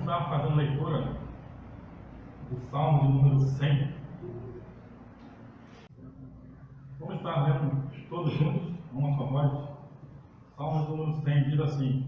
estar fazendo leitura do Salmo de número 100. Vamos estar lendo todos juntos, uma só voz. Salmo de número 100 diz assim: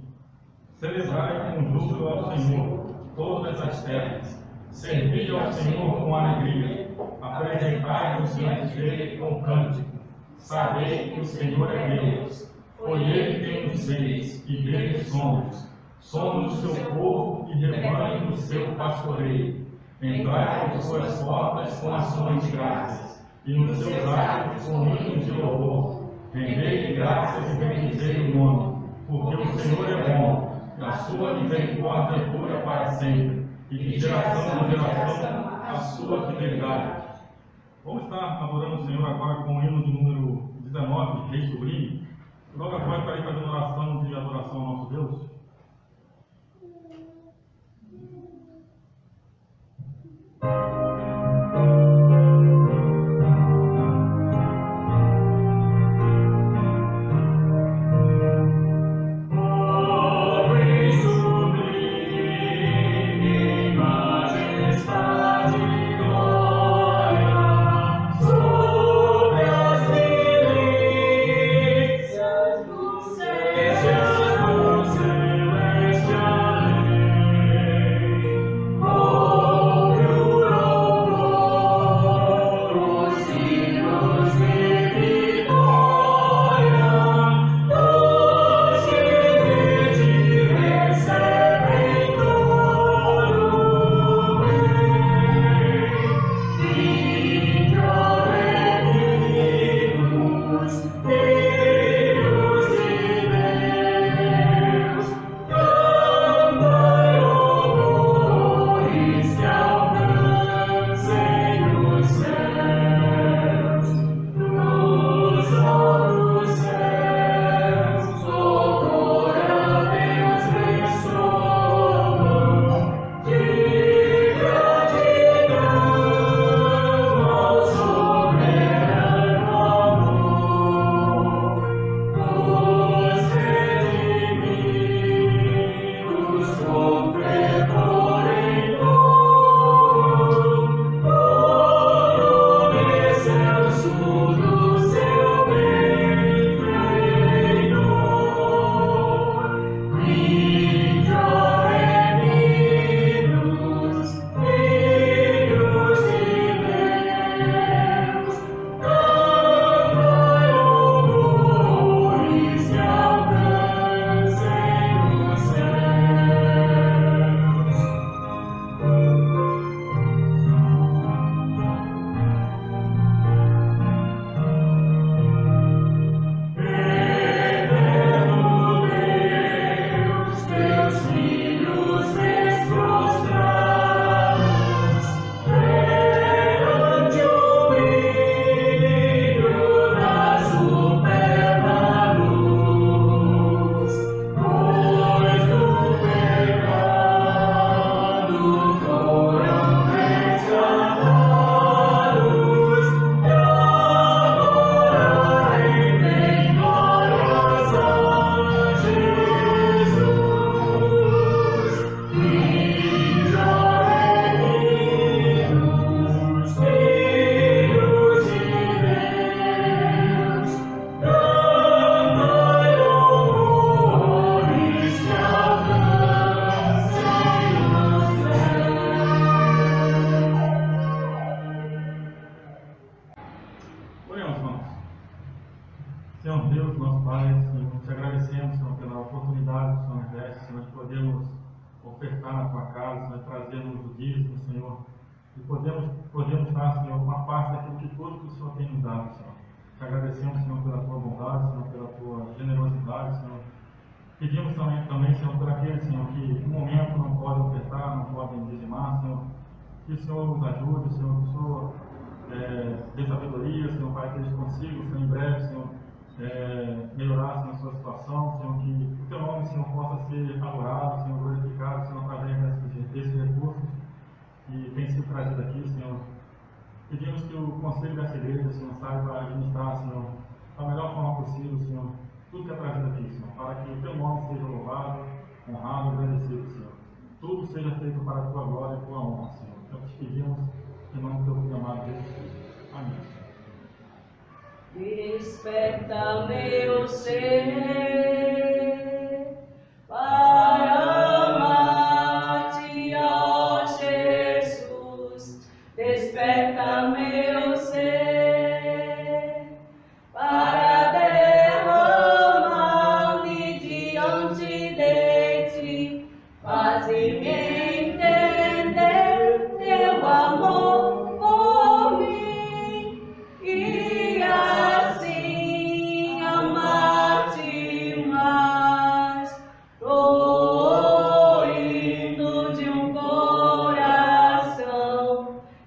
celebrai com júbilo ao Senhor todas as terras, servi ao Senhor com alegria, apresentai-vos diante dele com cântico. Sabei que o Senhor é Deus, foi ele quem nos fez, e dele somos. Somos o seu povo e rebanho do seu pastoreio. Entrai por suas portas com ações de graças, e nos seus átrios com hinos de louvor. Rendei-lhe graças e bendizei o nome, porque o Senhor é bom, e a sua misericórdia dura para sempre, e de geração em geração a sua fidelidade. Vamos estar adorando o Senhor agora com o hino de número 19, Rei Sublime. Logo após estarei fazendo oração de adoração ao nosso Deus. Senhor Deus, nosso Pai, Senhor, te agradecemos, Senhor, pela oportunidade que o Senhor nos deste, Senhor, de podermos ofertar na tua casa, Senhor, trazermos o dízimo, Senhor, e podemos dar, Senhor, uma parte daquilo que tudo que o Senhor tem nos dado, Senhor. Te agradecemos, Senhor, pela tua bondade, Senhor, pela tua generosidade, Senhor. Pedimos também, Senhor, por aqueles, Senhor, que no momento não podem ofertar, não podem dizimar, Senhor, que o Senhor os ajude, Senhor, que o Senhor dê sabedoria, Senhor, para que eles consigam, Senhor, em breve, Senhor, melhorar, Senhor, a sua situação, Senhor, que o teu nome, Senhor, possa ser adorado, Senhor, glorificado, Senhor, através desses recursos que têm sido trazidos aqui, Senhor. Pedimos que o conselho dessa igreja, Senhor, saiba administrar, Senhor, da melhor forma possível, Senhor, tudo que é trazido aqui, Senhor, para que o teu nome seja louvado, honrado e agradecido, Senhor. tudo seja feito para a tua glória e a tua honra, Senhor. Então te pedimos em nome do teu filho amado Jesus. Amém. Desperta meu ser para amar-te, ó Jesus. Desperta meu ser para derramar-me diante de ti. Faze-me entender teu amor por mim e assim amar-te mais, fluindo de um coração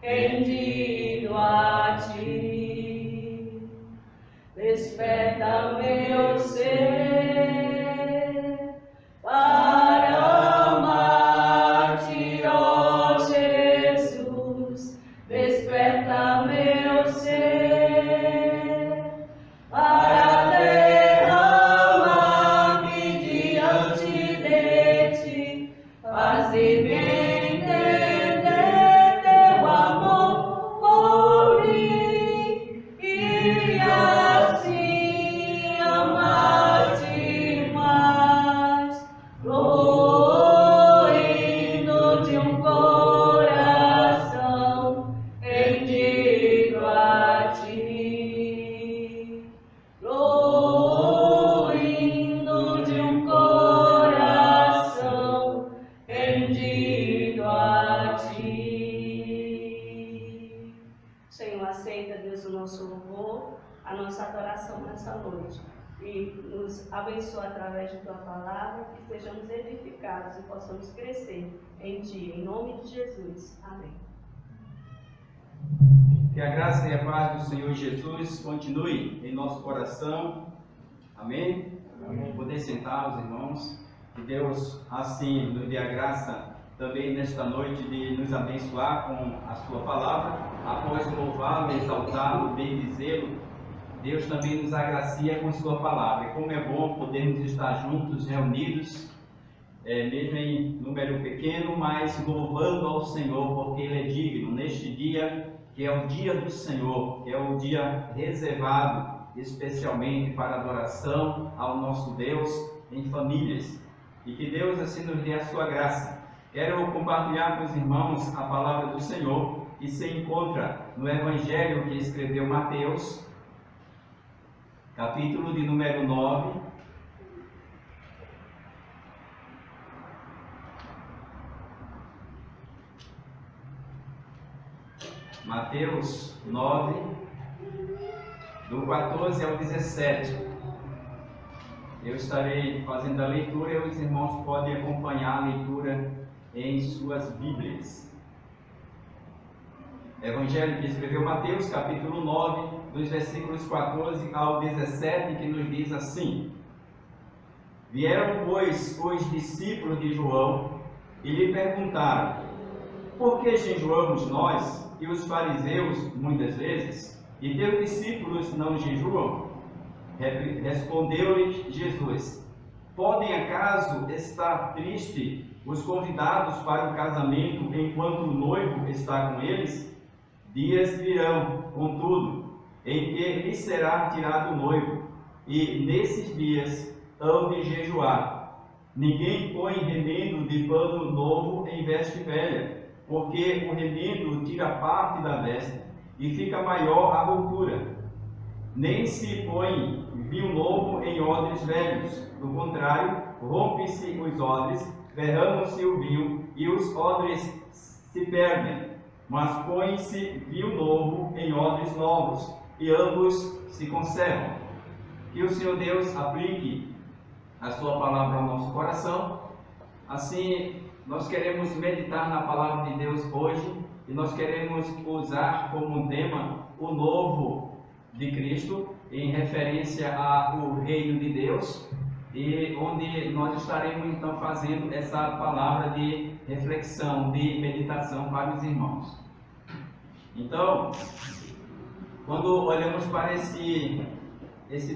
rendido a ti. Desperta meu ser para amar-te, ó Jesus. Desperta meu ser para derramar-me diante de ti. Faze-me entender teu amor por mim e assim amar-te mais, fluindo de um coração rendido a ti, fluindo de um coração rendido a ti. Senhor, aceita, Deus, o nosso louvor, a nossa adoração nessa noite. E nos abençoa através de tua palavra, que sejamos edificados e possamos crescer em ti. Em nome de Jesus. Amém. Que a graça e a paz do Senhor Jesus continue em nosso coração. Amém? Amém. Poder sentar, os irmãos. Que Deus assim nos dê a graça também nesta noite de nos abençoar com a sua palavra. Após louvá-lo, exaltá-lo, bendizê-lo, Deus também nos agracia com sua palavra. E como é bom podermos estar juntos, reunidos, mesmo em número pequeno, mas louvando ao Senhor, porque Ele é digno neste dia, que é o dia do Senhor, que é o dia reservado especialmente para adoração ao nosso Deus em famílias. E que Deus assim nos dê a sua graça. Quero compartilhar com os irmãos a palavra do Senhor, que se encontra no Evangelho que escreveu Mateus, capítulo de número 9. Mateus 9, do 14 ao 17. Eu estarei fazendo a leitura e os irmãos podem acompanhar a leitura em suas Bíblias. Evangelho que escreveu Mateus, capítulo 9, dos versículos 14 ao 17, que nos diz assim: Vieram, pois, os discípulos de João e lhe perguntaram: Por que jejuamos nós e os fariseus muitas vezes, e teus discípulos não jejuam? Respondeu-lhes Jesus: Podem acaso estar tristes os convidados para o casamento enquanto o noivo está com eles? Dias virão, contudo, em que lhes será tirado o noivo, e nesses dias hão de jejuar. Ninguém põe remendo de pano novo em veste velha, porque o remendo tira parte da veste, e fica maior a rotura. Nem se põe vinho novo em odres velhos, do contrário, rompe-se os odres, derrama-se o vinho, e os odres se perdem. Mas põe-se vinho novo em odres novos, e ambos se conservam. Que o Senhor Deus aplique a sua palavra ao nosso coração. Assim, nós queremos meditar na palavra de Deus hoje, e nós queremos usar como tema o novo de Cristo, em referência ao reino de Deus, e onde nós estaremos então fazendo essa palavra de reflexão, de meditação para os irmãos. Então, quando olhamos para esse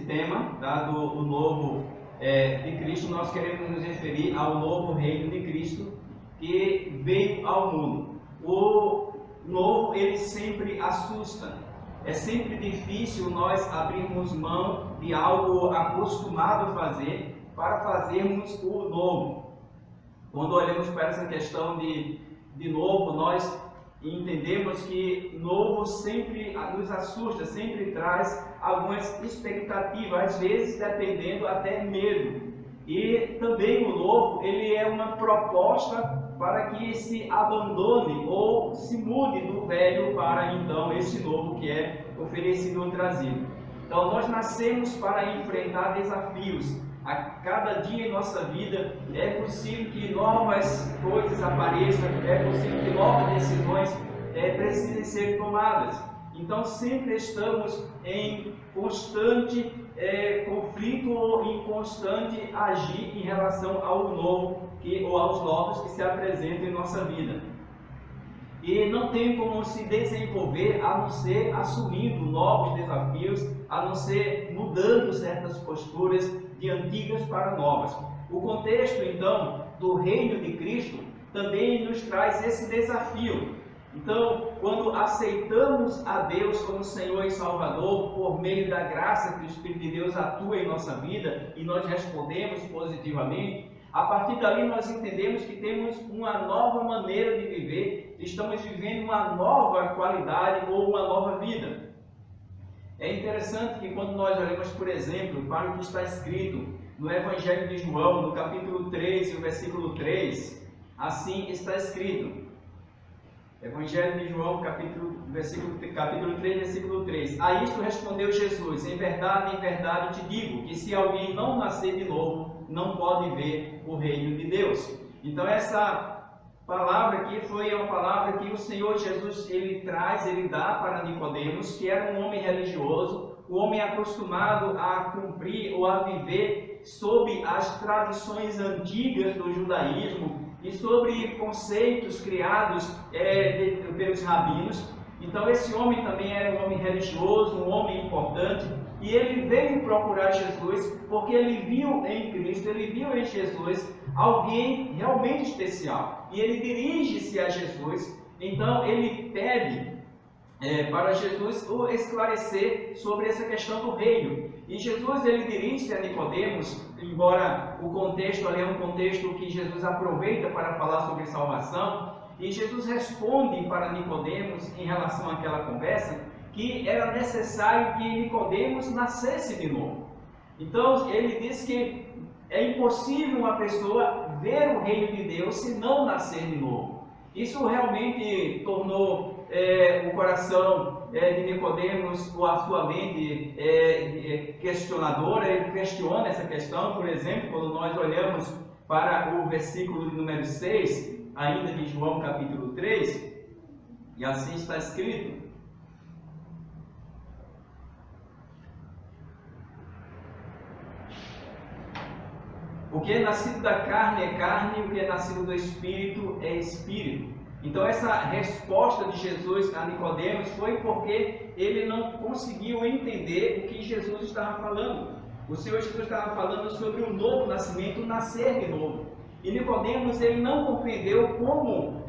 tema, dado o novo de Cristo, nós queremos nos referir ao novo reino de Cristo, que veio ao mundo. O novo, ele sempre assusta. É sempre difícil nós abrirmos mão de algo acostumado a fazer para fazermos o novo. Quando olhamos para essa questão de novo, nós entendemos que novo sempre nos assusta, sempre traz algumas expectativas, às vezes dependendo até medo. E também o novo, ele é uma proposta para que se abandone ou se mude do velho para então esse novo que é oferecido ou trazido. Então nós nascemos para enfrentar desafios. A cada dia em nossa vida é possível que novas coisas apareçam, é possível que novas decisões precisem ser tomadas. Então sempre estamos em constante conflito ou em constante agir em relação ao novo ou aos novos que se apresentam em nossa vida. E não tem como se desenvolver a não ser assumindo novos desafios, a não ser mudando certas posturas de antigas para novas. O contexto, então, do reino de Cristo também nos traz esse desafio. Então, quando aceitamos a Deus como Senhor e Salvador, por meio da graça que o Espírito de Deus atua em nossa vida e nós respondemos positivamente, a partir dali nós entendemos que temos uma nova maneira de viver, estamos vivendo uma nova qualidade ou uma nova vida. É interessante que quando nós olhamos, por exemplo, para o que está escrito no Evangelho de João, no capítulo 3 e o versículo 3, assim está escrito. Evangelho de João, capítulo 3, versículo 3. A isto respondeu Jesus: em verdade te digo, que se alguém não nascer de novo, não pode ver o reino de Deus. Então essa palavra aqui foi uma palavra que o Senhor Jesus ele dá para Nicodemos, que era um homem religioso, um homem acostumado a cumprir ou a viver sob as tradições antigas do judaísmo e sobre conceitos criados pelos rabinos. Então esse homem também era um homem religioso, um homem importante, e ele veio procurar Jesus porque ele viu em Cristo, ele viu em Jesus alguém realmente especial. E ele dirige-se a Jesus, então ele pede para Jesus o esclarecer sobre essa questão do reino. E Jesus ele dirige-se a Nicodemos, embora o contexto ali é um contexto que Jesus aproveita para falar sobre salvação, e Jesus responde para Nicodemos em relação àquela conversa que era necessário que Nicodemos nascesse de novo. Então ele diz que é impossível uma pessoa ver o reino de Deus se não nascer de novo. Isso realmente tornou o coração de Nicodemos, ou a sua mente questionadora. Ele questiona essa questão. Por exemplo, quando nós olhamos para o versículo de número 6, ainda de João capítulo 3, e assim está escrito: o que é nascido da carne é carne, e o que é nascido do Espírito é Espírito. Então essa resposta de Jesus a Nicodemos foi porque ele não conseguiu entender o que Jesus estava falando. O Senhor Jesus estava falando sobre o novo nascimento, o nascer de novo. E Nicodemos ele não compreendeu como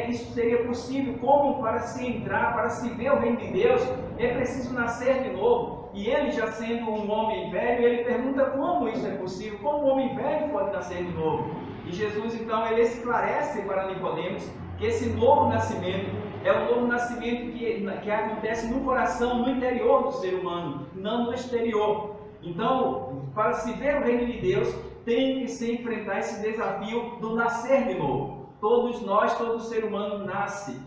isso seria possível, como para se entrar, para se ver o reino de Deus, é preciso nascer de novo. E ele, já sendo um homem velho, ele pergunta como isso é possível, como um homem velho pode nascer de novo. E Jesus então ele esclarece para Nicodemos que esse novo nascimento é um novo nascimento que acontece no coração, no interior do ser humano, não no exterior. Então, para se ver o reino de Deus, tem que se enfrentar esse desafio do nascer de novo. Todos nós, todo ser humano nasce,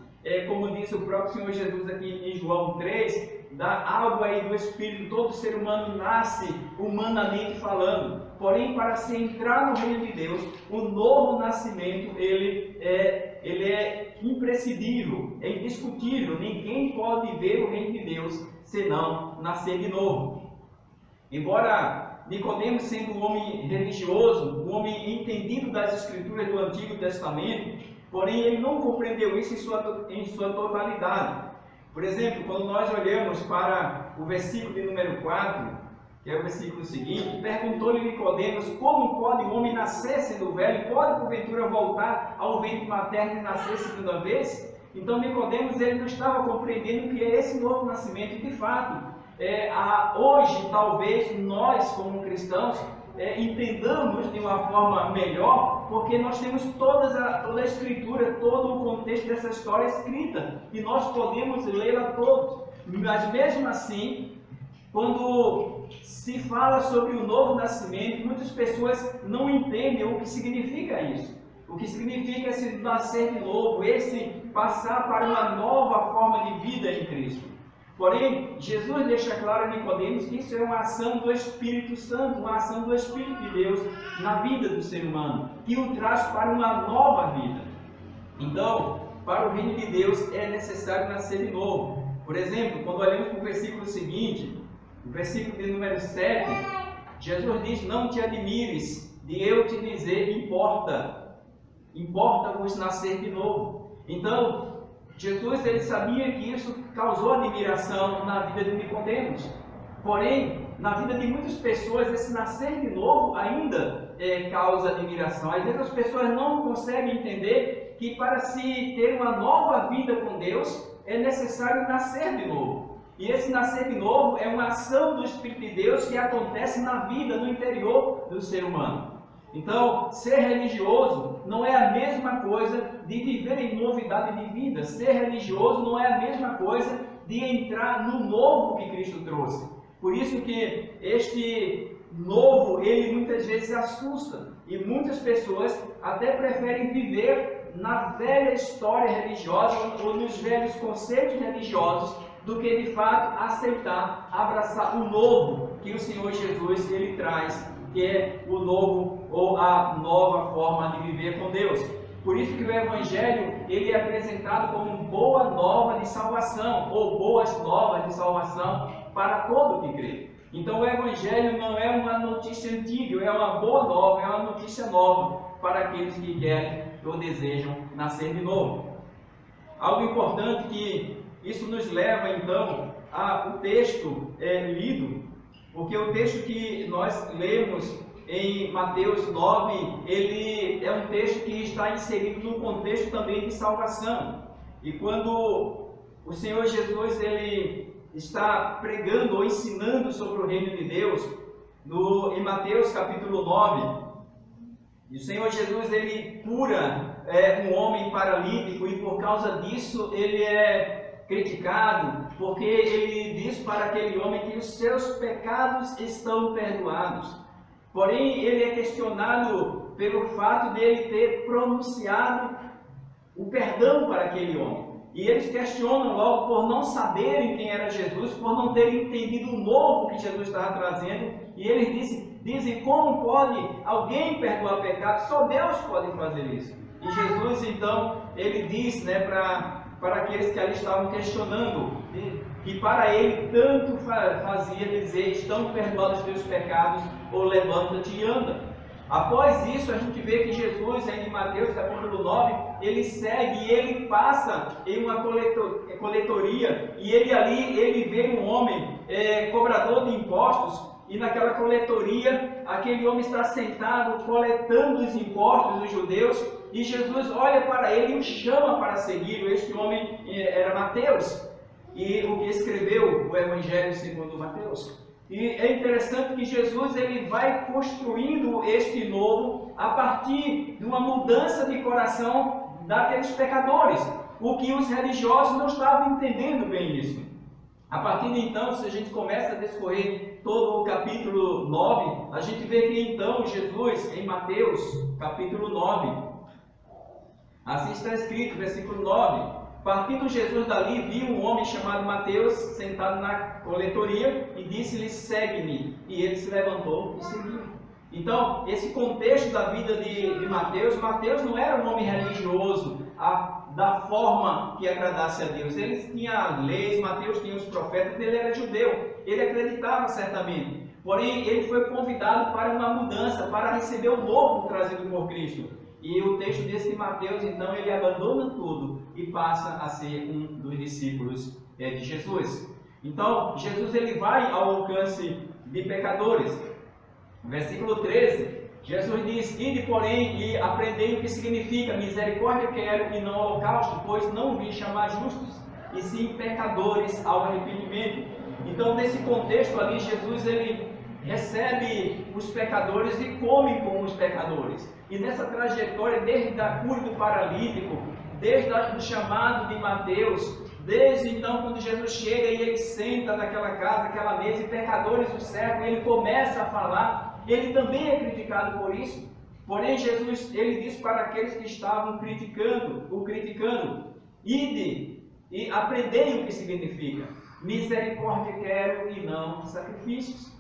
como disse o próprio Senhor Jesus aqui em João 3, da água e do Espírito. Todo ser humano nasce humanamente falando. Porém, para se entrar no reino de Deus, o novo nascimento ele é imprescindível, é indiscutível. Ninguém pode ver o reino de Deus senão nascer de novo. Embora Nicodemos, sendo um homem religioso, um homem entendido das Escrituras do Antigo Testamento, porém ele não compreendeu isso em sua totalidade. Por exemplo, quando nós olhamos para o versículo de número 4, que é o versículo seguinte, perguntou-lhe Nicodemos, como pode o homem nascer sendo velho? Pode porventura voltar ao ventre materno e nascer segunda vez? Então Nicodemos ele não estava compreendendo o que é esse novo nascimento. E de fato, hoje talvez nós como cristãos entendamos de uma forma melhor, porque nós temos toda a escritura, todo o contexto dessa história escrita, e nós podemos lê-la todos. Mas mesmo assim, quando se fala sobre o novo nascimento, muitas pessoas não entendem o que significa isso. O que significa esse nascer de novo, esse passar para uma nova forma de vida em Cristo. Porém, Jesus deixa claro a Nicodemos que isso é uma ação do Espírito Santo, uma ação do Espírito de Deus na vida do ser humano, que o traz para uma nova vida. Então, para o reino de Deus é necessário nascer de novo. Por exemplo, quando olhamos para o versículo seguinte, o versículo de número 7, Jesus diz, não te admires de eu te dizer, importa-vos nascer de novo. Então, Jesus ele sabia que isso causou admiração na vida de Nicodemos. Porém, na vida de muitas pessoas, esse nascer de novo ainda causa admiração. Às vezes as pessoas não conseguem entender que para se ter uma nova vida com Deus, é necessário nascer de novo. E esse nascer de novo é uma ação do Espírito de Deus que acontece na vida, no interior do ser humano. Então, ser religioso não é a mesma coisa de viver em novidade de vida. Ser religioso não é a mesma coisa de entrar no novo que Cristo trouxe. Por isso que este novo, ele muitas vezes assusta. E muitas pessoas até preferem viver na velha história religiosa ou nos velhos conceitos religiosos do que de fato aceitar, abraçar o novo que o Senhor Jesus ele traz, que é o novo ou a nova forma de viver com Deus. Por isso que o Evangelho ele é apresentado como boa nova de salvação, ou boas novas de salvação para todo que crê. Então o Evangelho não é uma notícia antiga, é uma boa nova, é uma notícia nova para aqueles que querem ou desejam nascer de novo. Algo importante que isso nos leva então ao texto lido, porque o texto que nós lemos em Mateus 9, ele é um texto que está inserido no contexto também de salvação. E quando o Senhor Jesus ele está pregando ou ensinando sobre o reino de Deus, em Mateus capítulo 9, e o Senhor Jesus ele cura um homem paralítico, e por causa disso ele é criticado, porque ele diz para aquele homem que os seus pecados estão perdoados. Porém, ele é questionado pelo fato de ele ter pronunciado o perdão para aquele homem. E eles questionam logo por não saberem quem era Jesus, por não terem entendido o novo que Jesus estava trazendo. E eles dizem, como pode alguém perdoar pecado? Só Deus pode fazer isso. E Jesus, então, ele diz para aqueles que ali estavam questionando, que para ele tanto fazia dizer, estão perdoados os teus pecados, ou levanta-te e anda. Após isso, a gente vê que Jesus, em Mateus capítulo 9, ele segue e ele passa em uma coletoria, e ele vê um homem cobrador de impostos, e naquela coletoria, aquele homem está sentado coletando os impostos dos judeus, e Jesus olha para ele e o chama para segui-lo. Este homem era Mateus, e o que escreveu o Evangelho segundo Mateus. E é interessante que Jesus ele vai construindo este novo a partir de uma mudança de coração daqueles pecadores, o que os religiosos não estavam entendendo bem isso. A partir de então, se a gente começa a discorrer todo o capítulo 9, a gente vê que então Jesus, em Mateus capítulo 9, assim está escrito, versículo 9, partindo Jesus dali, viu um homem chamado Mateus sentado na coletoria e disse-lhe, segue-me. E ele se levantou e seguiu. Então, esse contexto da vida de Mateus, Mateus não era um homem religioso da forma que agradasse a Deus. Ele tinha as leis, Mateus tinha os profetas, ele era judeu, ele acreditava certamente. Porém, ele foi convidado para uma mudança, para receber o novo trazido por Cristo. E o texto desse de Mateus, então, ele abandona tudo e passa a ser um dos discípulos de Jesus. Então, Jesus ele vai ao alcance de pecadores. Versículo 13, Jesus diz: ide, porém, e aprendei o que significa misericórdia quero e não holocausto, pois não vim chamar justos, e sim pecadores ao arrependimento. Então, nesse contexto ali, Jesus ele recebe os pecadores e come com os pecadores. E nessa trajetória, desde a cura do paralítico, desde o chamado de Mateus, desde então quando Jesus chega e ele senta naquela casa, aquela mesa, e pecadores o cercam, ele começa a falar, ele também é criticado por isso. Porém, Jesus ele diz para aqueles que estavam criticando, ide e aprendei o que significa misericórdia quero e não sacrifícios.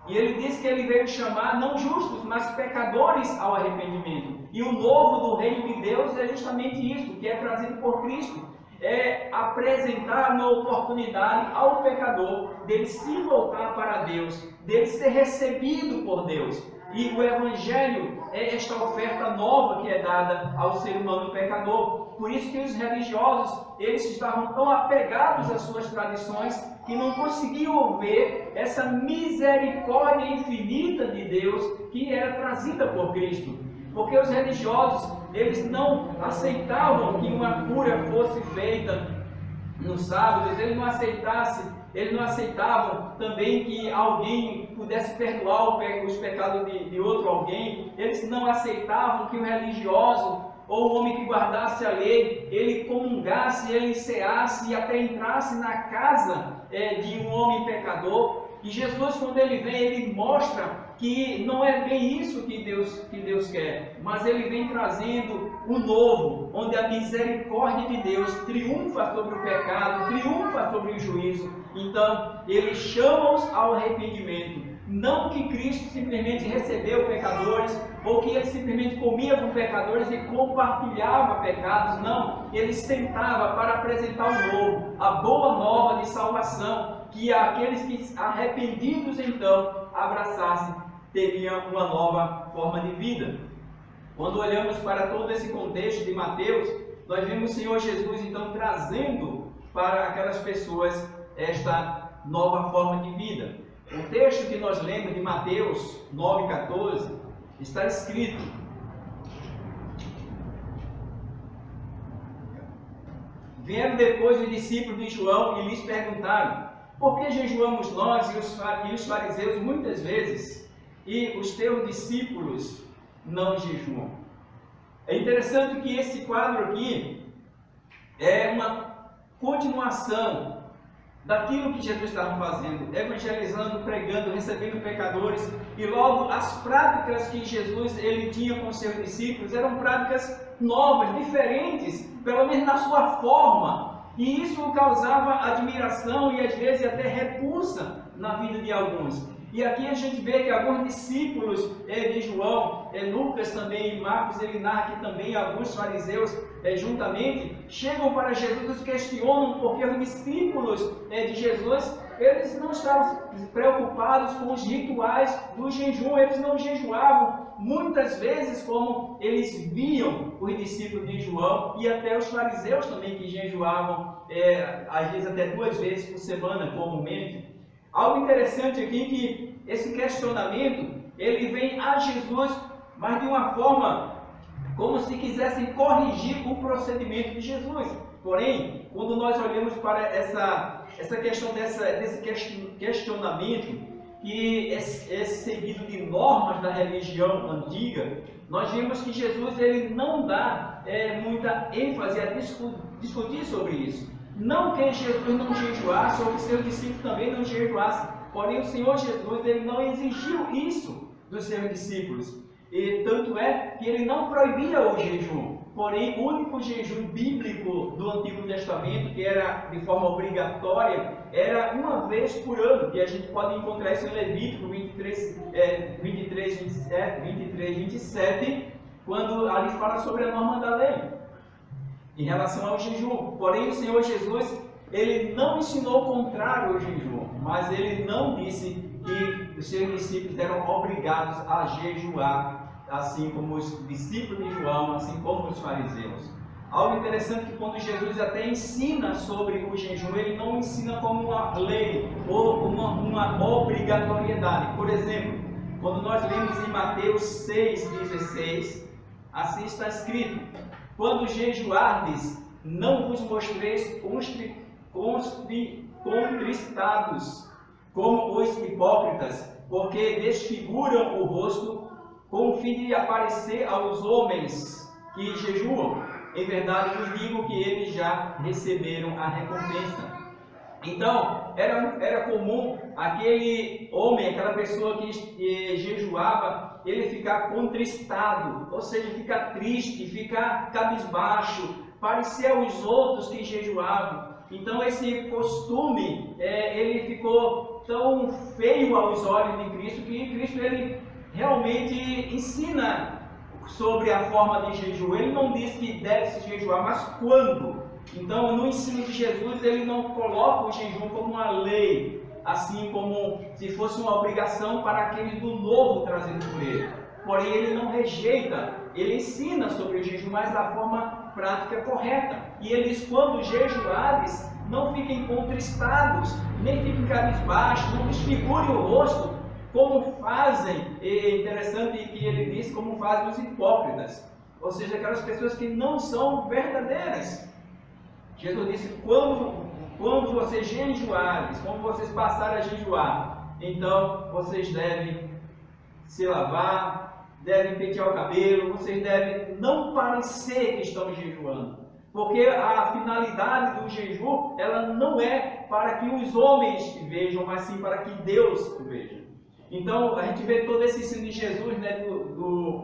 E ele diz que ele veio chamar não justos, mas pecadores ao arrependimento. E o novo do reino de Deus é justamente isso, que é trazido por Cristo. É apresentar uma oportunidade ao pecador dele se voltar para Deus, dele ser recebido por Deus. E o Evangelho é esta oferta nova que é dada ao ser humano pecador. Por isso que os religiosos, eles estavam tão apegados às suas tradições que não conseguiam ver essa misericórdia infinita de Deus que era trazida por Cristo. Porque os religiosos, eles não aceitavam que uma cura fosse feita no sábado, eles não aceitavam também que alguém pudesse perdoar os pecados de outro alguém, eles não aceitavam que o religioso ou o homem que guardasse a lei, ele comungasse, ele ceasse e até entrasse na casa de um homem pecador. E Jesus, quando ele vem, ele mostra que não é bem isso que Deus quer, mas ele vem trazendo o novo, onde a misericórdia de Deus triunfa sobre o pecado, triunfa sobre o juízo. Então, ele chama-os ao arrependimento. Não que Cristo simplesmente recebeu pecadores, ou que ele simplesmente comia com pecadores e compartilhava pecados. Não, ele sentava para apresentar o novo, a boa nova de salvação, que aqueles que arrependidos então abraçassem, teriam uma nova forma de vida. Quando olhamos para todo esse contexto de Mateus, nós vemos o Senhor Jesus então trazendo para aquelas pessoas esta nova forma de vida. O texto que nós lemos de Mateus 9,14 está escrito: vieram depois os discípulos de João e lhes perguntaram: por que jejuamos nós e os fariseus muitas vezes, e os teus discípulos não jejuam? É interessante que esse quadro aqui é uma continuação daquilo que Jesus estava fazendo, evangelizando, pregando, recebendo pecadores, e logo as práticas que Jesus ele tinha com seus discípulos eram práticas novas, diferentes, pelo menos na sua forma, e isso causava admiração e às vezes até repulsa na vida de alguns. E aqui a gente vê que alguns discípulos de João, Lucas também e Marcos, ele narra que também alguns fariseus juntamente chegam para Jesus e questionam porque os discípulos de Jesus, eles não estavam preocupados com os rituais do jejum, eles não jejuavam muitas vezes como eles viam os discípulos de João e até os fariseus também que jejuavam às vezes até 2 vezes por semana comumente. Algo interessante aqui que esse questionamento ele vem a Jesus, mas de uma forma como se quisessem corrigir o procedimento de Jesus. Porém, quando nós olhamos para essa questão desse questionamento que é seguido de normas da religião antiga, nós vemos que Jesus ele não dá muita ênfase a discutir sobre isso. Não que Jesus não jejuasse ou que seus discípulos também não jejuassem, porém o Senhor Jesus ele não exigiu isso dos seus discípulos. E tanto é que ele não proibia o jejum, porém o único jejum bíblico do Antigo Testamento, que era de forma obrigatória, era uma vez por ano, que a gente pode encontrar isso em Levítico 23, 27, quando ali fala sobre a norma da lei em relação ao jejum. Porém o Senhor Jesus ele não ensinou o contrário ao jejum, mas ele não disse que os seus discípulos eram obrigados a jejuar, assim como os discípulos de João, assim como os fariseus. Algo interessante que quando Jesus até ensina sobre o jejum, ele não ensina como uma lei ou uma obrigatoriedade. Por exemplo, quando nós lemos em Mateus 6,16, assim está escrito: quando jejuardes, não vos mostreis contristados, como os hipócritas, porque desfiguram o rosto com o fim de aparecer aos homens que jejuam. Em verdade vos digo que eles já receberam a recompensa. Então, era comum aquele homem, aquela pessoa que jejuava, ele ficar contristado, ou seja, ficar triste, ficar cabisbaixo, parecer aos outros que jejuavam. Então, esse costume, ele ficou tão feio aos olhos de Cristo, que Cristo ele realmente ensina sobre a forma de jejum. Ele não diz que deve se jejuar, mas quando. Então, no ensino de Jesus, ele não coloca o jejum como uma lei, assim como se fosse uma obrigação para aqueles do novo trazido por ele. Porém, ele não rejeita, ele ensina sobre o jejum, mas da forma prática correta. E ele diz: quando jejuares, não fiquem contristados, nem fiquem cabisbaixos, não desfigurem o rosto, como fazem, é interessante que ele diz, como fazem os hipócritas, ou seja, aquelas pessoas que não são verdadeiras. Jesus disse: quando vocês jejuarem, quando vocês passarem a jejuar, então vocês devem se lavar, devem pentear o cabelo, vocês devem não parecer que estão jejuando, porque a finalidade do jejum, ela não é para que os homens vejam, mas sim para que Deus veja. Então, a gente vê todo esse ensino de Jesus, né,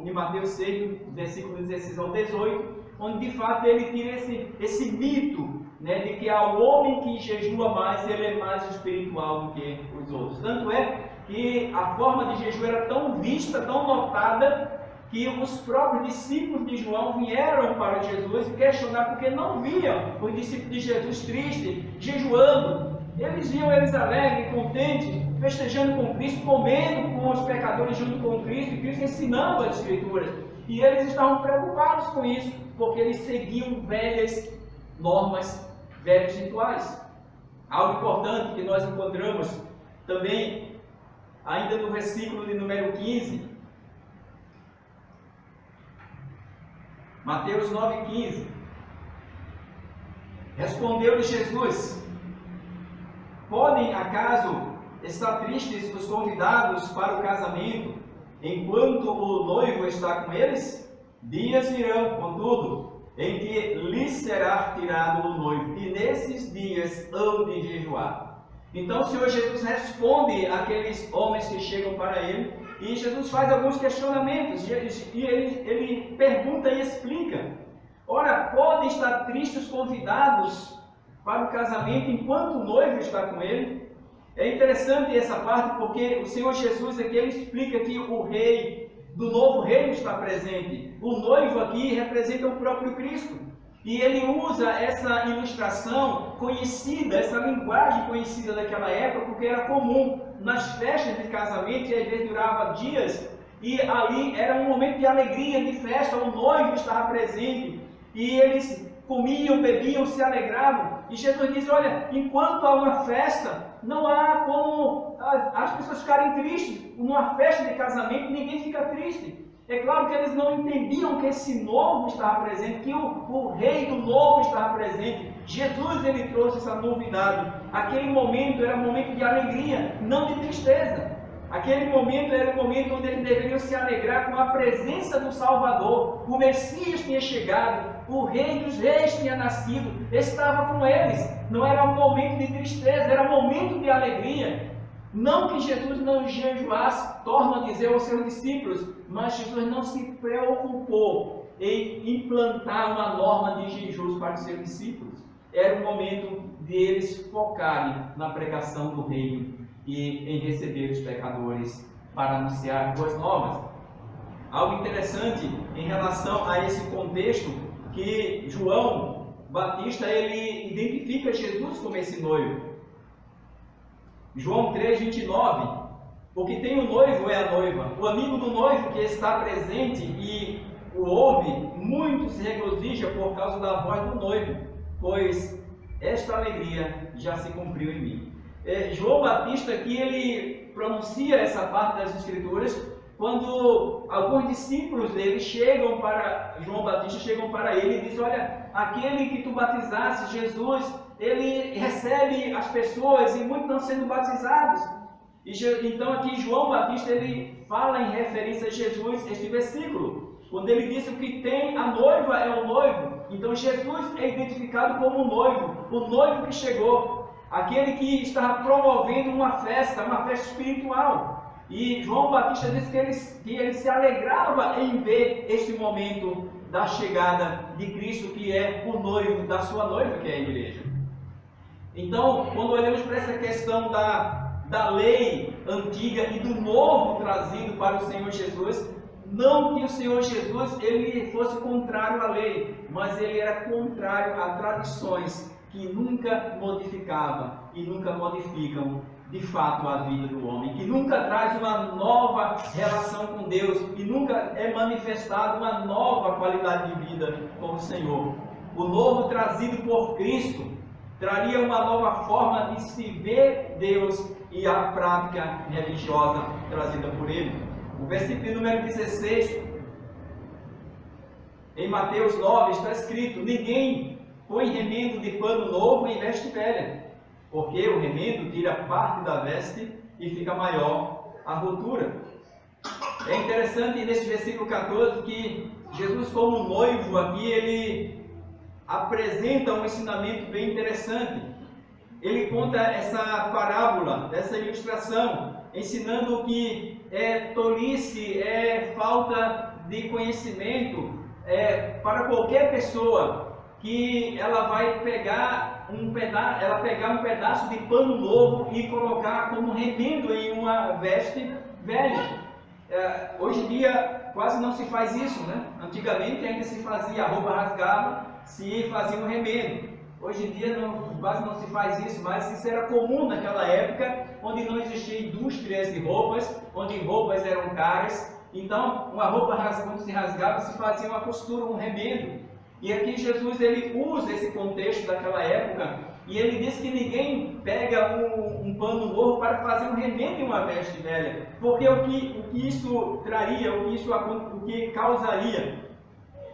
de Mateus 6, versículo 16 ao 18, onde de fato ele tira esse mito, né, de que ao homem que jejua mais, ele é mais espiritual do que os outros. Tanto é que a forma de jejum era tão vista, tão notada, que os próprios discípulos de João vieram para Jesus e questionar porque não viam os discípulos de Jesus tristes, jejuando. Eles viam eles alegres, contentes, festejando com Cristo, comendo com os pecadores junto com Cristo, e Cristo ensinando as Escrituras. E eles estavam preocupados com isso, porque eles seguiam velhas normas, velhos rituais. Algo importante que nós encontramos também, ainda no versículo de número 15, Mateus 9,15. Respondeu-lhe Jesus: podem acaso estar tristes os convidados para o casamento, enquanto o noivo está com eles? Dias virão, contudo, em que lhes será tirado o noivo, e nesses dias hão de jejuar. Então o Senhor Jesus responde àqueles homens que chegam para ele, e Jesus faz alguns questionamentos, e ele pergunta e explica. Ora, podem estar tristes os convidados para o casamento enquanto o noivo está com ele? É interessante essa parte, porque o Senhor Jesus aqui ele explica que o rei do novo reino está presente. O noivo aqui representa o próprio Cristo. E ele usa essa ilustração conhecida, essa linguagem conhecida daquela época, porque era comum nas festas de casamento, e às vezes durava dias, e ali era um momento de alegria, de festa, o noivo estava presente, e eles comiam, bebiam, se alegravam. E Jesus diz: olha, enquanto há uma festa, não há como as pessoas ficarem tristes. Numa festa de casamento, ninguém fica triste. É claro que eles não entendiam que esse novo estava presente, que o rei do novo estava presente. Jesus ele trouxe essa novidade. Aquele momento era um momento de alegria, não de tristeza. Aquele momento era um momento onde eles deveriam se alegrar com a presença do Salvador. O Messias tinha chegado, o Rei dos Reis tinha nascido, estava com eles. Não era um momento de tristeza, era um momento de alegria. Não que Jesus não jejuasse, torna a dizer aos seus discípulos, mas Jesus não se preocupou em implantar uma norma de jejum para os seus discípulos. Era o momento de eles focarem na pregação do reino e em receber os pecadores para anunciar boas novas. Algo interessante em relação a esse contexto, que João Batista ele identifica Jesus como esse noivo. João 3,29, porque tem o noivo é a noiva, o amigo do noivo que está presente e o ouve, muito se regozija por causa da voz do noivo, pois esta alegria já se cumpriu em mim. João Batista aqui, ele pronuncia essa parte das Escrituras quando alguns discípulos dele chegam para João Batista, chegam para ele e dizem: olha, aquele que tu batizaste, Jesus, ele recebe as pessoas e muitos estão sendo batizados. Então aqui João Batista, ele fala em referência a Jesus este versículo, quando ele diz que o que tem a noiva é o noivo. Então Jesus é identificado como o noivo que chegou, aquele que está promovendo uma festa espiritual. E João Batista diz que ele se alegrava em ver este momento da chegada de Cristo, que é o noivo da sua noiva, que é a igreja. Então, quando olhamos para essa questão da lei antiga e do novo trazido para o Senhor Jesus, não que o Senhor Jesus ele fosse contrário à lei, mas ele era contrário a tradições que nunca modificavam e nunca modificam de fato a vida do homem, que nunca traz uma nova relação com Deus e nunca é manifestada uma nova qualidade de vida com o Senhor. O novo trazido por Cristo traria uma nova forma de se ver Deus e a prática religiosa trazida por Ele. O versículo número 16, em Mateus 9, está escrito: ninguém põe remendo de pano novo em veste velha, porque o remendo tira parte da veste e fica maior a rotura. É interessante nesse versículo 14 que Jesus, como noivo aqui, ele apresenta um ensinamento bem interessante. Ele conta essa parábola, essa ilustração, ensinando que é tolice, é falta de conhecimento para qualquer pessoa que ela vai pegar um pedaço de pano novo e colocar como remendo em uma veste velha. Hoje em dia quase não se faz isso, né? Antigamente ainda se fazia, a roupa rasgava, se fazia um remendo. Hoje em dia quase não se faz isso, mas isso era comum naquela época, onde não existia indústrias de roupas, onde roupas eram caras. Então, uma roupa quando se rasgava, se fazia uma costura, um remendo. E aqui Jesus ele usa esse contexto daquela época e ele diz que ninguém pega um pano novo para fazer um remendo em uma veste velha, porque o que isso traria, o que causaria,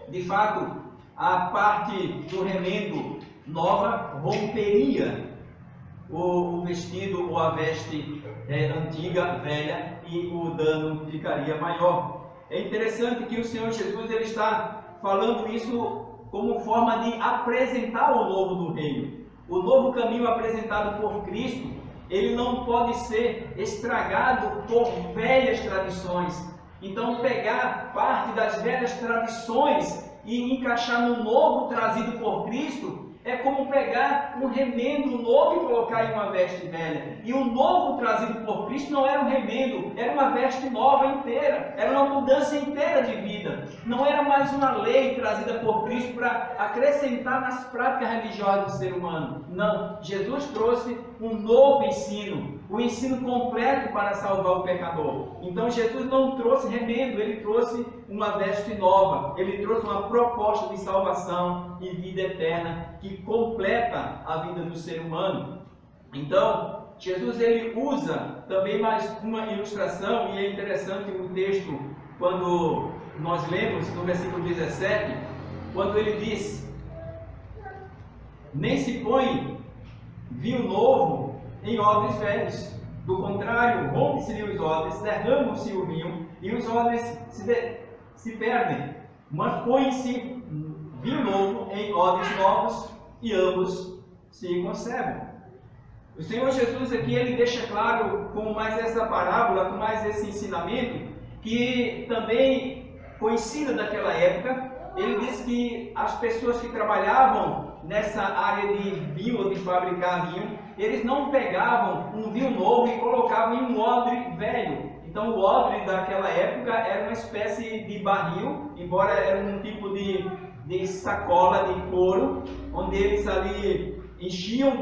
de fato, a parte do remendo nova romperia o vestido ou a veste antiga, velha, e o dano ficaria maior. É interessante que o Senhor Jesus ele está falando isso como forma de apresentar o novo do reino. O novo caminho apresentado por Cristo, ele não pode ser estragado por velhas tradições. Então, pegar parte das velhas tradições e encaixar no novo trazido por Cristo é como pegar um remendo novo e colocar em uma veste velha. E o novo trazido por Cristo não era um remendo, era uma veste nova inteira, era uma mudança inteira de vida. Não era mais uma lei trazida por Cristo para acrescentar nas práticas religiosas do ser humano. Não, Jesus trouxe um novo ensino, o ensino completo para salvar o pecador. Então Jesus não trouxe remendo, ele trouxe uma veste nova, ele trouxe uma proposta de salvação e vida eterna que completa a vida do ser humano. Então Jesus ele usa também mais uma ilustração, e é interessante o texto quando nós lemos no versículo 17, quando ele diz: nem se põe vinho novo em odres velhos, do contrário, rompe-se os odres, derrama-se o vinho, e os odres se perdem, mas põe-se vinho novo em odres novos, e ambos se conservam. O Senhor Jesus aqui, ele deixa claro, com mais essa parábola, com mais esse ensinamento, que também conhecido daquela época. Ele diz que as pessoas que trabalhavam nessa área de vinho, ou de fabricar vinho, eles não pegavam um vinho novo e colocavam em um odre velho. Então o odre daquela época era uma espécie de barril, embora era um tipo de sacola de couro, onde eles ali enchiam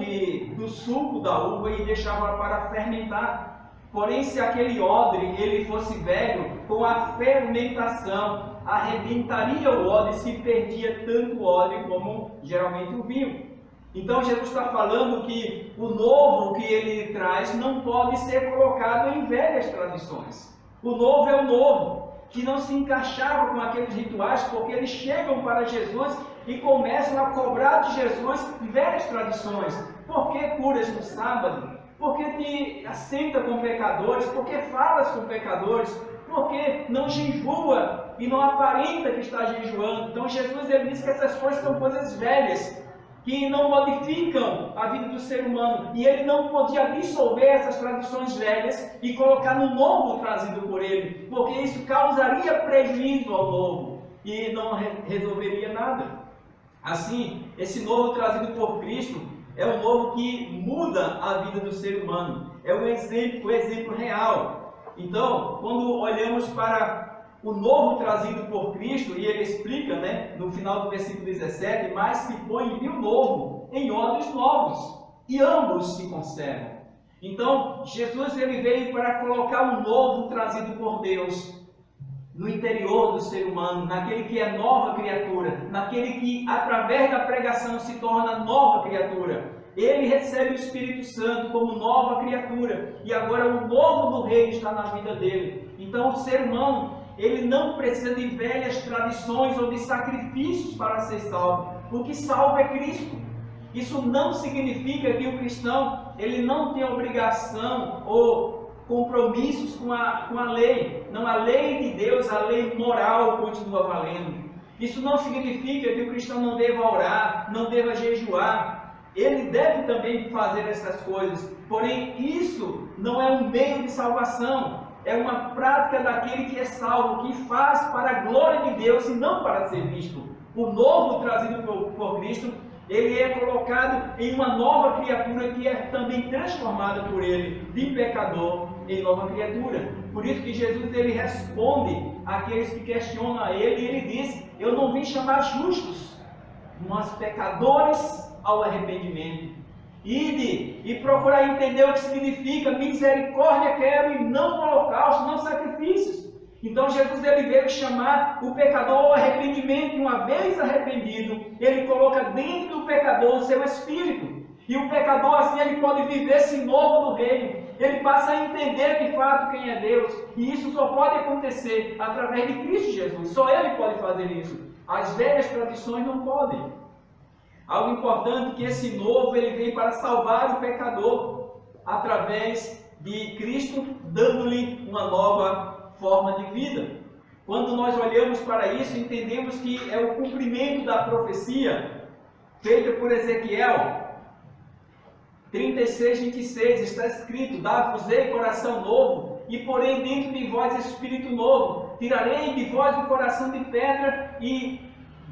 do suco da uva e deixavam para fermentar. Porém, se aquele odre ele fosse velho, com a fermentação, arrebentaria o odre se perdia tanto o odre como geralmente o vinho. Então Jesus está falando que o novo que ele traz não pode ser colocado em velhas tradições. O novo é o novo, que não se encaixava com aqueles rituais, porque eles chegam para Jesus e começam a cobrar de Jesus velhas tradições. Por que curas no sábado? Por que te assenta com pecadores? Por que falas com pecadores? Por que não jejua e não aparenta que está jejuando? Então Jesus ele diz que essas coisas são coisas velhas, que não modificam a vida do ser humano. E ele não podia absorver essas tradições velhas e colocar no novo trazido por ele, porque isso causaria prejuízo ao novo e não resolveria nada. Assim, esse novo trazido por Cristo é o novo que muda a vida do ser humano. É o exemplo real. Então, quando olhamos para o novo trazido por Cristo, e ele explica, no final do versículo 17, mas se põe vinho novo em odres novos, e ambos se conservam. Então, Jesus ele veio para colocar um novo trazido por Deus no interior do ser humano, naquele que é nova criatura, naquele que, através da pregação, se torna nova criatura. Ele recebe o Espírito Santo como nova criatura, e agora o novo do reino está na vida dele. Então, o ser humano ele não precisa de velhas tradições ou de sacrifícios para ser salvo. O que salva é Cristo. Isso não significa que o cristão ele não tem obrigação ou compromissos com a lei. Não, a lei de Deus, a lei moral continua valendo. Isso não significa que o cristão não deva orar, não deva jejuar. Ele deve também fazer essas coisas. Porém, isso não é um meio de salvação. É uma prática daquele que é salvo, que faz para a glória de Deus e não para ser visto. O novo trazido por Cristo, ele é colocado em uma nova criatura que é também transformada por ele, de pecador em nova criatura. Por isso que Jesus ele responde àqueles que questionam a ele, e ele diz: eu não vim chamar justos, mas pecadores ao arrependimento. Ide e procurar entender o que significa misericórdia quero e não holocausto, não sacrifícios. Então Jesus ele veio chamar o pecador ao arrependimento, e uma vez arrependido, ele coloca dentro do pecador o seu espírito. E o pecador assim ele pode viver esse novo do reino. Ele passa a entender de fato quem é Deus. E isso só pode acontecer através de Cristo Jesus. Só Ele pode fazer isso. As velhas tradições não podem. Algo importante que esse novo ele vem para salvar o pecador através de Cristo, dando-lhe uma nova forma de vida. Quando nós olhamos para isso, entendemos que é o cumprimento da profecia feita por Ezequiel 36:26, está escrito: dar-vos-ei coração novo, e porém dentro de vós espírito novo, tirarei de vós o coração de pedra e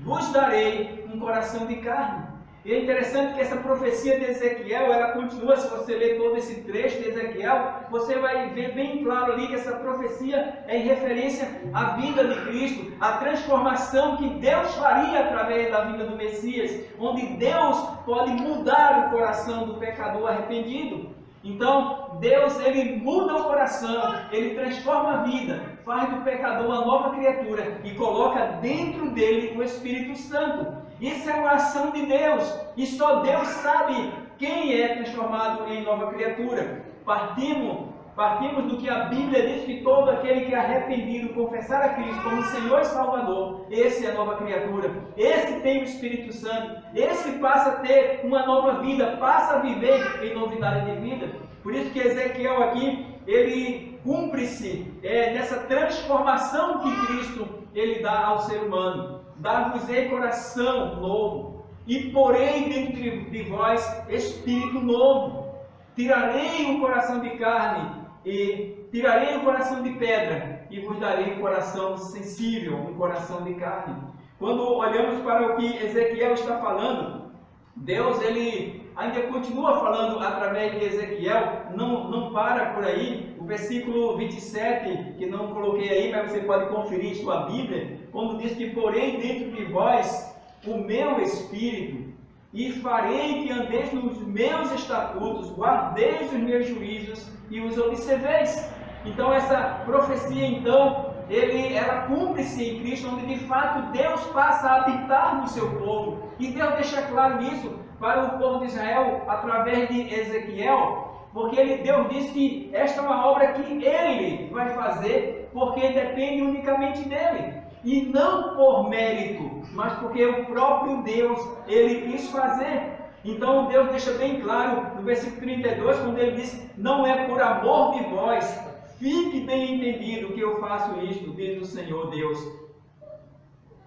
vos darei um coração de carne. E é interessante que essa profecia de Ezequiel, ela continua. Se você ler todo esse trecho de Ezequiel, você vai ver bem claro ali que essa profecia é em referência à vida de Cristo, à transformação que Deus faria através da vida do Messias, onde Deus pode mudar o coração do pecador arrependido. Então, Deus ele muda o coração, ele transforma a vida, faz do pecador uma nova criatura e coloca dentro dele o Espírito Santo. Isso é uma ação de Deus, e só Deus sabe quem é transformado em nova criatura. Partimos do que a Bíblia diz, que todo aquele que é arrependido, confessar a Cristo como Senhor e Salvador, esse é a nova criatura, esse tem o Espírito Santo, esse passa a ter uma nova vida, passa a viver em novidade de vida. Por isso que Ezequiel aqui, ele cumpre-se nessa transformação que Cristo ele dá ao ser humano. Dar-vos-ei coração novo, e porém dentro de vós espírito novo. Tirarei o coração de carne e tirarei o coração de pedra e vos darei um coração sensível, um coração de carne. Quando olhamos para o que Ezequiel está falando, Deus ele ainda continua falando através de Ezequiel, não para por aí. O versículo 27, que não coloquei aí, mas você pode conferir em sua Bíblia, quando diz que porém dentro de vós o meu Espírito, e farei que andeis nos meus estatutos, guardeis os meus juízos e os observeis. Então essa profecia então ela cumpre-se em Cristo, onde de fato Deus passa a habitar no seu povo. E Deus deixa claro isso para o povo de Israel através de Ezequiel, porque Deus diz que esta é uma obra que Ele vai fazer, porque depende unicamente dEle. E não por mérito, mas porque o próprio Deus, Ele quis fazer. Então Deus deixa bem claro no versículo 32, quando Ele diz: não é por amor de vós, fique bem entendido que eu faço isto, diz o Senhor Deus.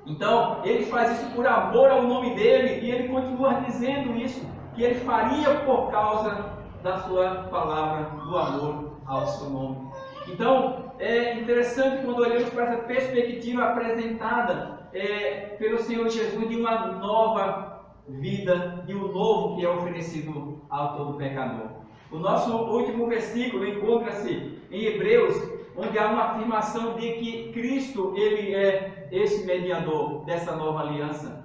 Então Ele faz isso por amor ao nome dEle, e Ele continua dizendo isso, que Ele faria por causa da sua palavra, do amor ao seu nome. Então, é interessante quando olhamos para essa perspectiva apresentada pelo Senhor Jesus de uma nova vida, de um novo que é oferecido ao todo pecador. O nosso último versículo encontra-se em Hebreus, onde há uma afirmação de que Cristo, Ele é esse mediador dessa nova aliança.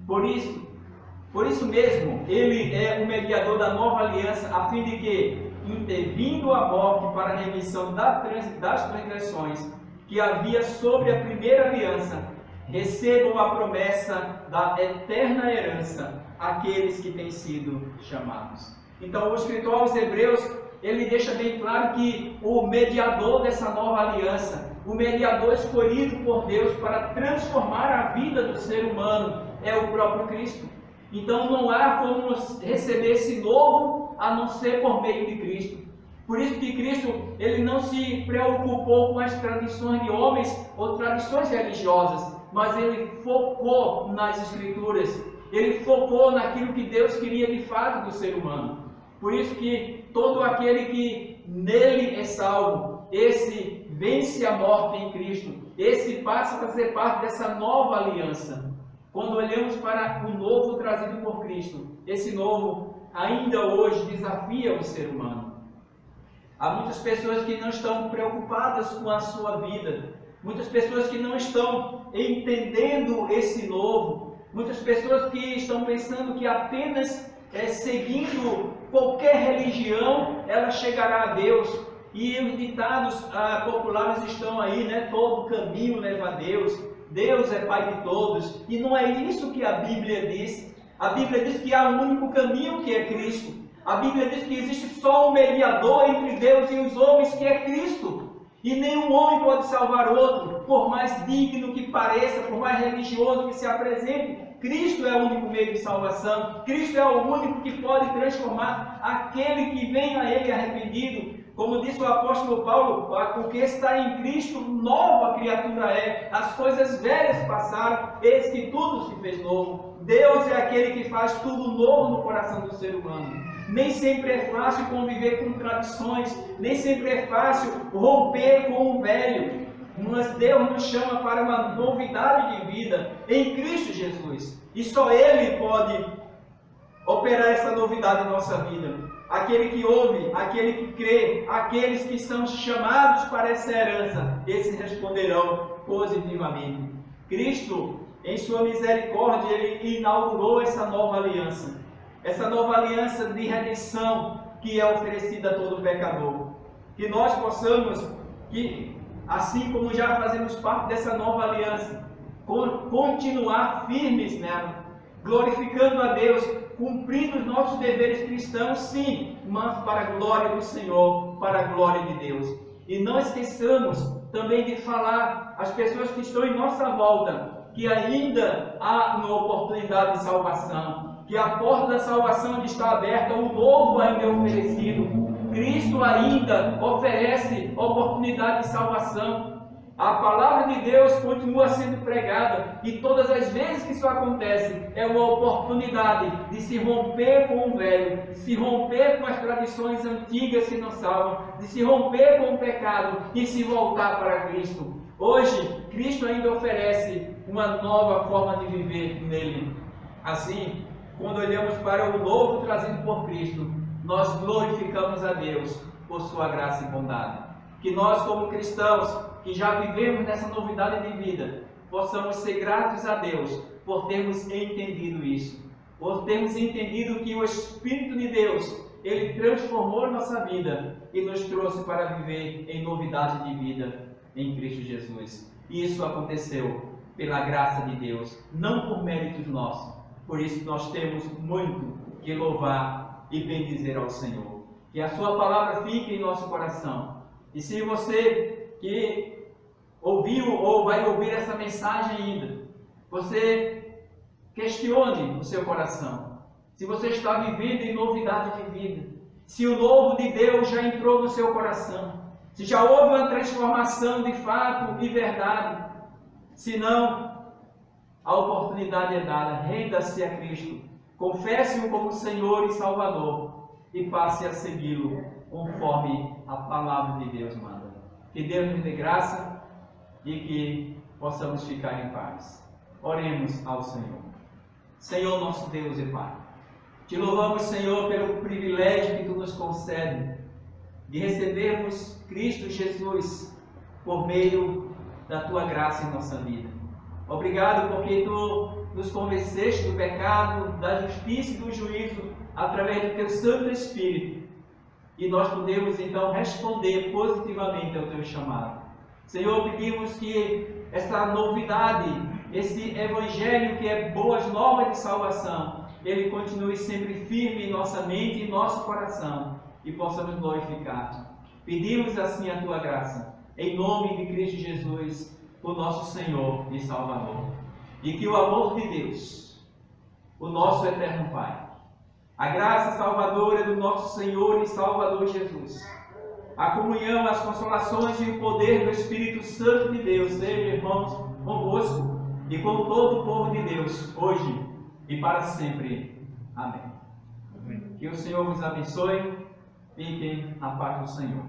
Por isso mesmo, Ele é o mediador da nova aliança, a fim de que, intervindo a morte para a remissão das transgressões que havia sobre a primeira aliança, recebam a promessa da eterna herança aqueles que têm sido chamados. Então, o escritor aos Hebreus, ele deixa bem claro que o mediador dessa nova aliança, o mediador escolhido por Deus para transformar a vida do ser humano, é o próprio Cristo. Então não há como receber esse novo a não ser por meio de Cristo. Por isso que Cristo, ele não se preocupou com as tradições de homens ou tradições religiosas, mas ele focou nas Escrituras, ele focou naquilo que Deus queria de fato do ser humano. Por isso que todo aquele que nele é salvo, esse vence a morte em Cristo, esse passa a fazer parte dessa nova aliança. Quando olhamos para o novo trazido por Cristo, esse novo ainda hoje desafia o ser humano. Há muitas pessoas que não estão preocupadas com a sua vida, muitas pessoas que não estão entendendo esse novo, muitas pessoas que estão pensando que apenas seguindo qualquer religião ela chegará a Deus. E os ditados populares estão aí, né? Todo caminho leva a Deus. Deus é Pai de todos, e não é isso que a Bíblia diz. A Bíblia diz que há um único caminho, que é Cristo. A Bíblia diz que existe só um mediador entre Deus e os homens, que é Cristo. E nenhum homem pode salvar outro, por mais digno que pareça, por mais religioso que se apresente. Cristo é o único meio de salvação. Cristo é o único que pode transformar aquele que vem a Ele arrependido. Como disse o apóstolo Paulo, porque está em Cristo, nova criatura é. As coisas velhas passaram, eis que tudo se fez novo. Deus é aquele que faz tudo novo no coração do ser humano. Nem sempre é fácil conviver com tradições, nem sempre é fácil romper com o velho. Mas Deus nos chama para uma novidade de vida em Cristo Jesus. E só Ele pode operar essa novidade em nossa vida. Aquele que ouve, aquele que crê, aqueles que são chamados para essa herança, esses responderão positivamente. Cristo, em sua misericórdia, Ele inaugurou essa nova aliança de redenção que é oferecida a todo pecador. Que nós possamos, assim como já fazemos parte dessa nova aliança, continuar firmes nela, glorificando a Deus, cumprindo os nossos deveres cristãos, sim, mas para a glória do Senhor, para a glória de Deus. E não esqueçamos também de falar às pessoas que estão em nossa volta, que ainda há uma oportunidade de salvação, que a porta da salvação está aberta, o novo ainda é oferecido. Cristo ainda oferece oportunidade de salvação. A palavra de Deus continua sendo pregada, e todas as vezes que isso acontece, é uma oportunidade de se romper com o velho, de se romper com as tradições antigas que não salvam, de se romper com o pecado e se voltar para Cristo. Hoje, Cristo ainda oferece uma nova forma de viver nele. Assim, quando olhamos para o novo trazido por Cristo, nós glorificamos a Deus por sua graça e bondade. Que nós, como cristãos, que já vivemos nessa novidade de vida, possamos ser gratos a Deus por termos entendido isso, por termos entendido que o Espírito de Deus, Ele transformou nossa vida e nos trouxe para viver em novidade de vida. em Cristo Jesus. E isso aconteceu pela graça de Deus, não por méritos nossos. Por isso nós temos muito que louvar e bendizer ao Senhor. Que a sua palavra fique em nosso coração. E se você que ouviu ou vai ouvir essa mensagem ainda, você questione o seu coração. Se você está vivendo em novidade de vida, se o novo de Deus já entrou no seu coração, se já houve uma transformação de fato e verdade, se não, a oportunidade é dada. Renda-se a Cristo, confesse-o como Senhor e Salvador e passe a segui-lo conforme a palavra de Deus manda. Que Deus nos dê graça e que possamos ficar em paz. Oremos ao Senhor. Senhor nosso Deus e Pai, te louvamos, Senhor, pelo privilégio que Tu nos concede de recebermos Cristo Jesus por meio da Tua graça em nossa vida. Obrigado porque Tu nos convenceste do pecado, da justiça e do juízo através do Teu Santo Espírito. E nós podemos então responder positivamente ao Teu chamado. Senhor, pedimos que essa novidade, esse Evangelho que é boas novas de salvação, ele continue sempre firme em nossa mente e em nosso coração e possamos glorificar-te. Pedimos assim a Tua graça, em nome de Cristo Jesus, o nosso Senhor e Salvador. E que o amor de Deus, o nosso eterno Pai, a graça salvadora do nosso Senhor e Salvador Jesus, a comunhão, as consolações e o poder do Espírito Santo de Deus, seja, irmãos, convosco e com todo o povo de Deus, hoje e para sempre. Amém. Que o Senhor vos abençoe. Fiquem na paz do Senhor.